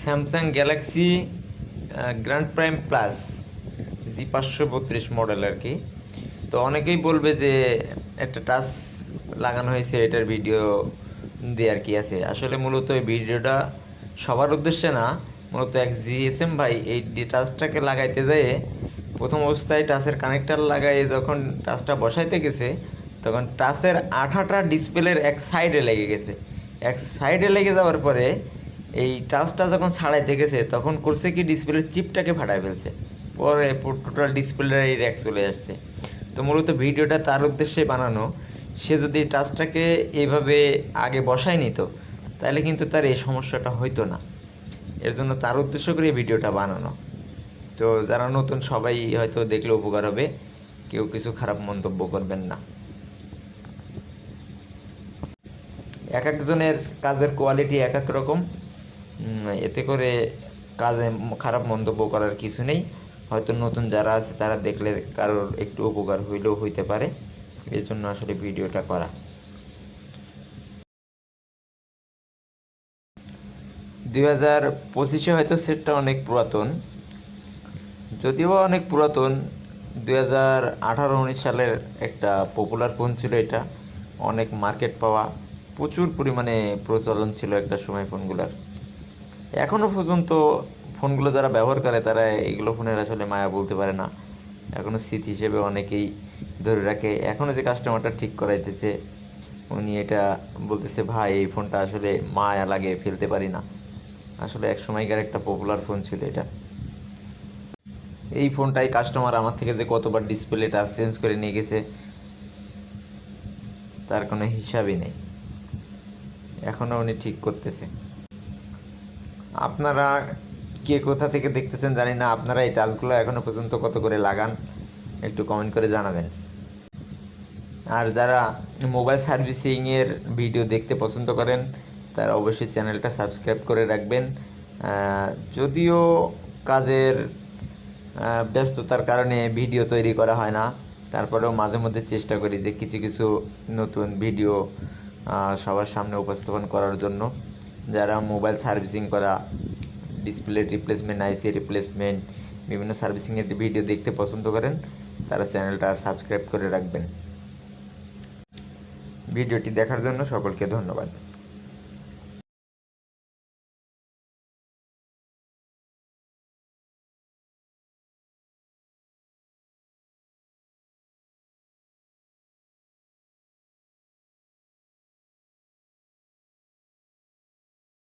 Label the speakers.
Speaker 1: Samsung Galaxy Grand Prime Plus G532 model আর কি। তো অনেকেই বলবে যে একটা টাচ লাগানো হয়েছে, এটার ভিডিও দিয়ে আর কি আছে। আসলে মূলত এই ভিডিওটা সবার উদ্দেশ্যে না, মূলত এক জিএসএম ভাই এই টাচটাকে লাগাইতে যেয়ে প্রথম অবস্থায় টাচের কানেক্টার লাগাই যখন টাচটা বসাইতে গেছে, তখন টাচের আঠাটা ডিসপ্লের এক সাইডে লেগে গেছে। এক সাইডে লেগে যাওয়ার পরে এই টাচটা যখন ছাড়াইতে গেছে, তখন করছে কি ডিসপ্লের চিপটাকে ফাটাই ফেলছে। পরে টোটাল ডিসপ্লের এই র্যাক চলে আসছে। তো মূলত ভিডিওটা তার উদ্দেশ্যে বানানো। সে যদি টাচটাকে এইভাবে আগে বসায় নিত, তাহলে কিন্তু তার এই সমস্যাটা হইতো না। এর জন্য তার উদ্দেশ্য করে এই ভিডিওটা বানানো। তো যারা নতুন সবাই হয়তো দেখলে উপকার হবে, কেউ কিছু খারাপ মন্তব্য করবেন না। এক একজনের কাজের কোয়ালিটি এক এক রকম, এতে করে কাজে খারাপ মন্তব্য করার কিছু নেই। হয়তো নতুন যারা আছে তারা দেখলে কারোর একটু উপকার হইলেও হইতে পারে, এর জন্য আসলে ভিডিওটা করা। 2025-এ হয়তো সেটটা অনেক পুরাতন, যদিও অনেক পুরাতন। 2018-19 সালের একটা পপুলার ফোন ছিল এটা, অনেক মার্কেট পাওয়া, প্রচুর পরিমাণে প্রচলন ছিল একটা সময় ফোনগুলোর। এখনও পর্যন্ত ফোনগুলো যারা ব্যবহার করে তারা এগুলো ফোনের আসলে মায়া বলতে পারে না, এখনও স্মৃতি হিসেবে অনেকেই ধরে রাখে। এখনও যে কাস্টমারটা ঠিক করাইতেছে, উনি এটা বলতেছে, ভাই এই ফোনটা আসলে মায়া লাগে, ফেলতে পারি না। আসলে এক সময়কার একটা পপুলার ফোন ছিল এটা। এই ফোনটাই কাস্টমার আমার থেকে যে কতবার ডিসপ্লেটা চেঞ্জ করে নিয়ে গেছে তার কোনো হিসাবই নেই, এখনও উনি ঠিক করতেছে। আপনারা কে কোথা থেকে দেখতেছেন জানি না, আপনারা এই টাচগুলো এখনো পর্যন্ত কত করে লাগান একটু কমেন্ট করে জানাবেন। আর যারা মোবাইল সার্ভিসিংয়ের ভিডিও দেখতে পছন্দ করেন তারা অবশ্যই চ্যানেলটা সাবস্ক্রাইব করে রাখবেন। যদিও কাজের ব্যস্ততার কারণে ভিডিও তৈরি করা হয় না, তারপরেও মাঝে মধ্যে চেষ্টা করি যে কিছু কিছু নতুন ভিডিও সবার সামনে উপস্থাপন করার জন্য। যারা মোবাইল সার্ভিসিং করা, ডিসপ্লে রিপ্লেসমেন্ট, আইসি রিপ্লেসমেন্ট, বিভিন্ন সার্ভিসিংয়ের ভিডিও দেখতে পছন্দ করেন তারা চ্যানেলটা সাবস্ক্রাইব করে রাখবেন। ভিডিওটি দেখার জন্য সকলকে ধন্যবাদ।